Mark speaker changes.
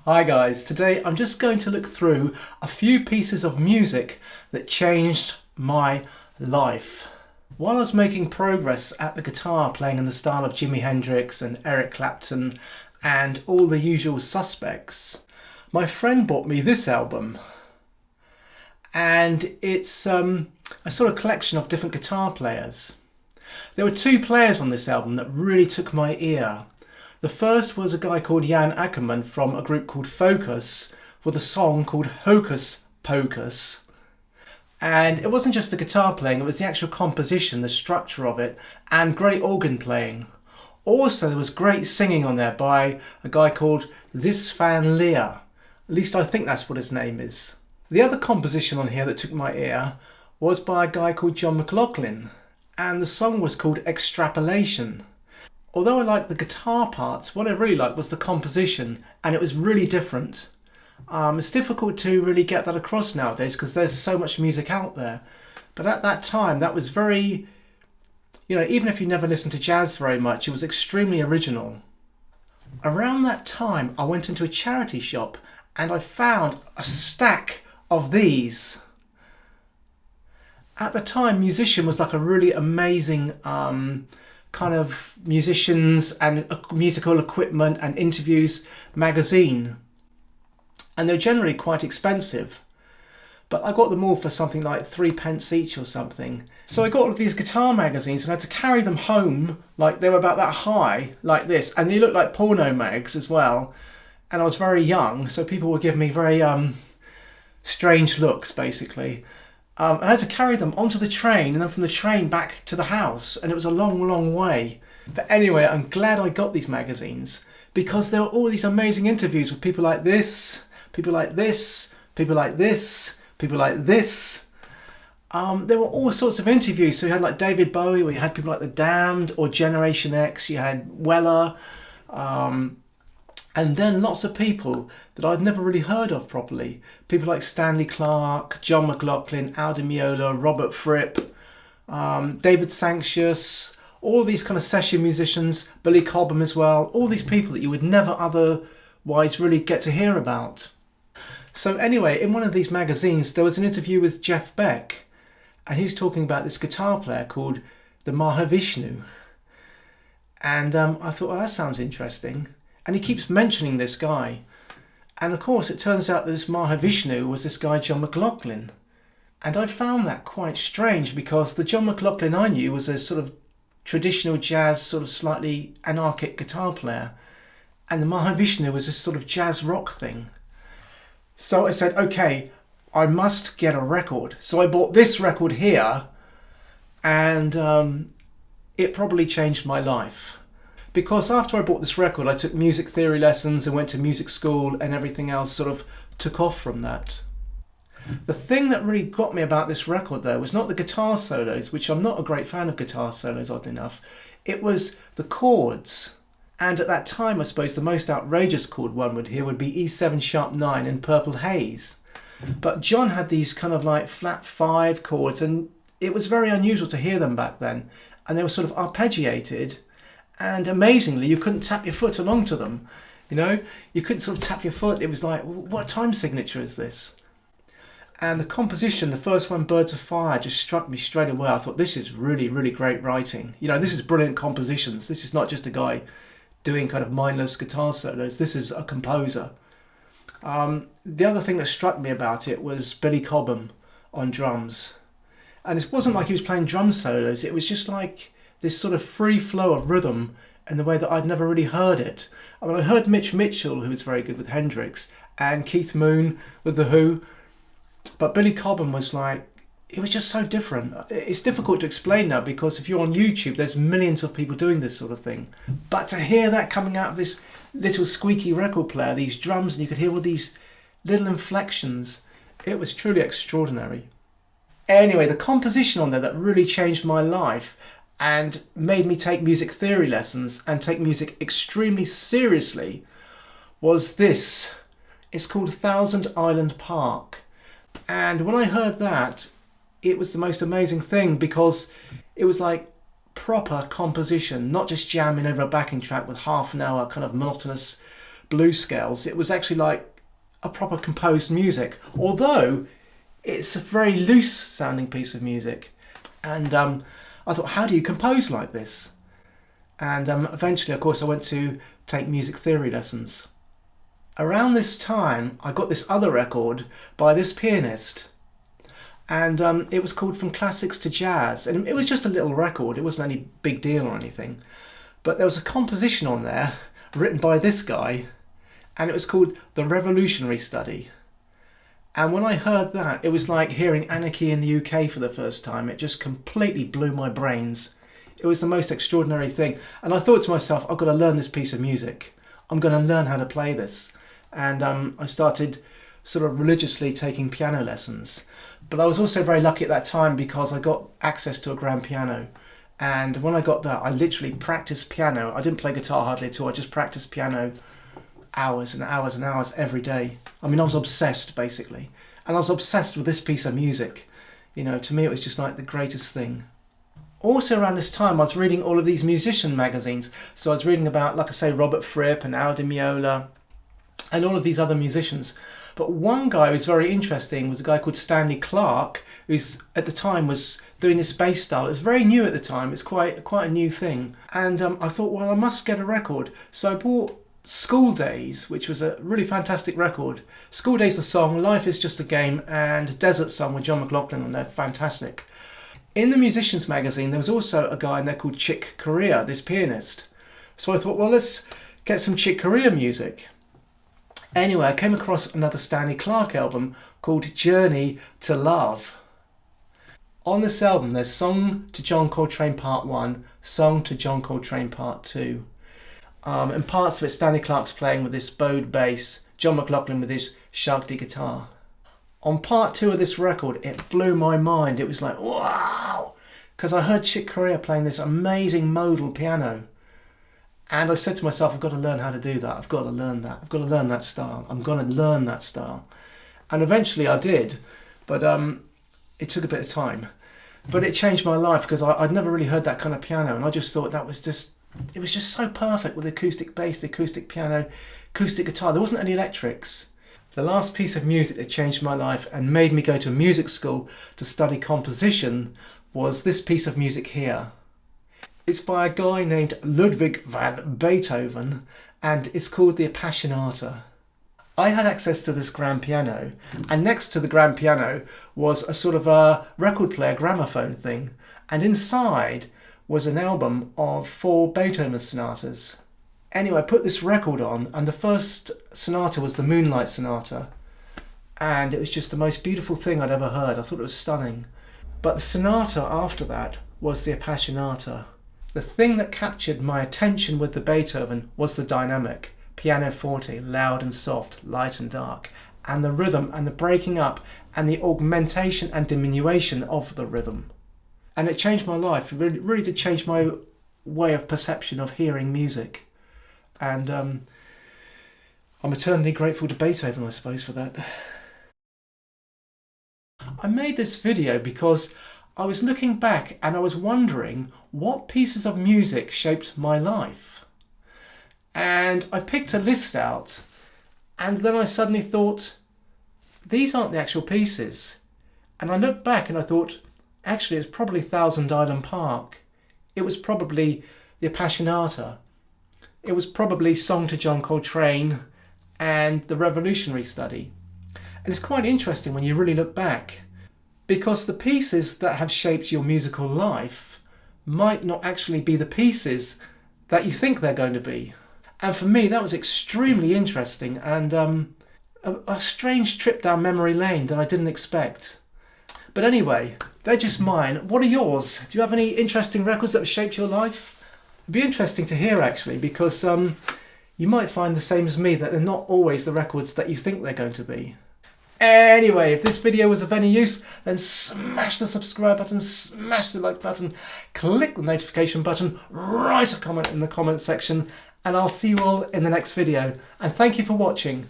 Speaker 1: Hi guys, today I'm just going to look through a few pieces of music that changed my life. While I was making progress at the guitar, playing in the style of Jimi Hendrix and Eric Clapton and all the usual suspects, my friend bought me this album, and it's a sort of collection of different guitar players. There were two players on this album that really took my ear. The first was a guy called Jan Akkerman from a group called Focus with a song called Hocus Pocus. And it wasn't just the guitar playing, it was the actual composition, the structure of it, and great organ playing. Also, there was great singing on there by a guy called This Van Leer. At least I think that's what his name is. The other composition on here that took my ear was by a guy called John McLaughlin, and the song was called Extrapolation. Although I liked the guitar parts, what I really liked was the composition, and it was really different. It's difficult to really get that across nowadays because there's so much music out there. But at that time, that was very, even if you never listened to jazz very much, it was extremely original. Around that time, I went into a charity shop and I found a stack of these. At the time, Musician was like a really amazing kind of musicians and musical equipment and interviews magazine, and they're generally quite expensive, but I got them all for something like 3p each or something. So I got all of these guitar magazines and I had to carry them home, like they were about that high, like this, and they looked like porno mags as well, and I was very young, so people would give me very strange looks basically. I had to carry them onto the train and then from the train back to the house, and it was a long, long way. But anyway, I'm glad I got these magazines because there were all these amazing interviews with people like this, people like this, people like this, people like this. There were all sorts of interviews. So you had like David Bowie, or you had people like The Damned or Generation X, you had Weller, and then lots of people that I'd never really heard of properly. People like Stanley Clarke, John McLaughlin, Al Di Meola, Robert Fripp, David Sancious, all these kind of session musicians, Billy Cobham as well, all these people that you would never otherwise really get to hear about. So anyway, in one of these magazines, there was an interview with Jeff Beck, and he was talking about this guitar player called the Mahavishnu. And I thought, well, that sounds interesting. And he keeps mentioning this guy. And of course, it turns out that this Mahavishnu was this guy, John McLaughlin. And I found that quite strange because the John McLaughlin I knew was a sort of traditional jazz, sort of slightly anarchic guitar player. And the Mahavishnu was this sort of jazz rock thing. So I said, okay, I must get a record. So I bought this record here, and it probably changed my life. Because after I bought this record, I took music theory lessons and went to music school, and everything else sort of took off from that. The thing that really got me about this record, though, was not the guitar solos, which I'm not a great fan of guitar solos, oddly enough. It was the chords. And at that time, I suppose the most outrageous chord one would hear would be E7 sharp 9 and Purple Haze. But John had these kind of like flat 5 chords, and it was very unusual to hear them back then. And they were sort of arpeggiated. And amazingly, you couldn't tap your foot along to them. You couldn't sort of tap your foot. It was like, what time signature is this? And the composition, the first one, Birds of Fire, just struck me straight away. I thought, this is really, really great writing. This is brilliant compositions. This is not just a guy doing kind of mindless guitar solos. This is a composer. The other thing that struck me about it was Billy Cobham on drums. And it wasn't like he was playing drum solos. It was just like this sort of free flow of rhythm in the way that I'd never really heard it. I mean, I heard Mitch Mitchell, who was very good with Hendrix, and Keith Moon with The Who, but Billy Cobham was like, it was just so different. It's difficult to explain now because if you're on YouTube, there's millions of people doing this sort of thing. But to hear that coming out of this little squeaky record player, these drums, and you could hear all these little inflections, it was truly extraordinary. Anyway, the composition on there that really changed my life and made me take music theory lessons and take music extremely seriously was this. It's called Thousand Island Park. And when I heard that, it was the most amazing thing because it was like proper composition, not just jamming over a backing track with half an hour kind of monotonous blues scales. It was actually like a proper composed music, although it's a very loose sounding piece of music. And I thought, how do you compose like this? And eventually, of course, I went to take music theory lessons. Around this time, I got this other record by this pianist. And it was called From Classics to Jazz. And it was just a little record. It wasn't any big deal or anything. But there was a composition on there written by this guy. And it was called The Revolutionary Study. And when I heard that, it was like hearing Anarchy in the UK for the first time. It just completely blew my brains. It was the most extraordinary thing. And I thought to myself, I've got to learn this piece of music. I'm going to learn how to play this. And I started sort of religiously taking piano lessons. But I was also very lucky at that time because I got access to a grand piano. And when I got that, I literally practiced piano. I didn't play guitar hardly at all. I just practiced piano hours and hours and hours every day. I mean, I was obsessed, basically. And I was obsessed with this piece of music. You know, to me, it was just like the greatest thing. Also around this time, I was reading all of these musician magazines. So I was reading about, like I say, Robert Fripp and Al Di Meola and all of these other musicians. But one guy who was very interesting was a guy called Stanley Clarke, who's at the time was doing this bass style. It's very new at the time. It's quite a new thing. And I thought, well, I must get a record. So I bought School Days, which was a really fantastic record. School Days, the song, Life is Just a Game, and Desert Song with John McLaughlin, and they're fantastic. In the Musicians magazine, there was also a guy in there called Chick Corea, this pianist. So I thought, well, let's get some Chick Corea music. Anyway, I came across another Stanley Clarke album called Journey to Love. On this album, there's Song to John Coltrane Part 1, Song to John Coltrane Part 2. And parts of it, Stanley Clarke's playing with this bowed bass, John McLaughlin with his Shaggy guitar. On part 2 of this record, it blew my mind. It was like, wow! Because I heard Chick Corea playing this amazing modal piano. And I said to myself, I've got to learn how to do that. I've got to learn that. I've got to learn that style. I'm going to learn that style. And eventually I did. But it took a bit of time. But it changed my life because I'd never really heard that kind of piano. And I just thought that was just... It was just so perfect with the acoustic bass, the acoustic piano, acoustic guitar. There wasn't any electrics. The last piece of music that changed my life and made me go to music school to study composition was this piece of music here. It's by a guy named Ludwig van Beethoven and it's called the Appassionata. I had access to this grand piano, and next to the grand piano was a sort of a record player gramophone thing, and inside was an album of 4 Beethoven sonatas. Anyway, I put this record on, and the first sonata was the Moonlight Sonata, and it was just the most beautiful thing I'd ever heard. I thought it was stunning. But the sonata after that was the Appassionata. The thing that captured my attention with the Beethoven was the dynamic. Pianoforte, loud and soft, light and dark, and the rhythm and the breaking up and the augmentation and diminution of the rhythm. And it changed my life. It really did change my way of perception of hearing music. And I'm eternally grateful to Beethoven, I suppose, for that. I made this video because I was looking back and I was wondering what pieces of music shaped my life. And I picked a list out, and then I suddenly thought, these aren't the actual pieces. And I looked back and I thought, actually, it was probably Thousand Island Park. It was probably the Appassionata. It was probably Song to John Coltrane and the Revolutionary Study. And it's quite interesting when you really look back, because the pieces that have shaped your musical life might not actually be the pieces that you think they're going to be. And for me, that was extremely interesting and a strange trip down memory lane that I didn't expect. But anyway, they're just mine. What are yours? Do you have any interesting records that have shaped your life? It'd be interesting to hear, actually, because you might find the same as me, that they're not always the records that you think they're going to be. Anyway, if this video was of any use, then smash the subscribe button, smash the like button, click the notification button, write a comment in the comment section, and I'll see you all in the next video. And thank you for watching.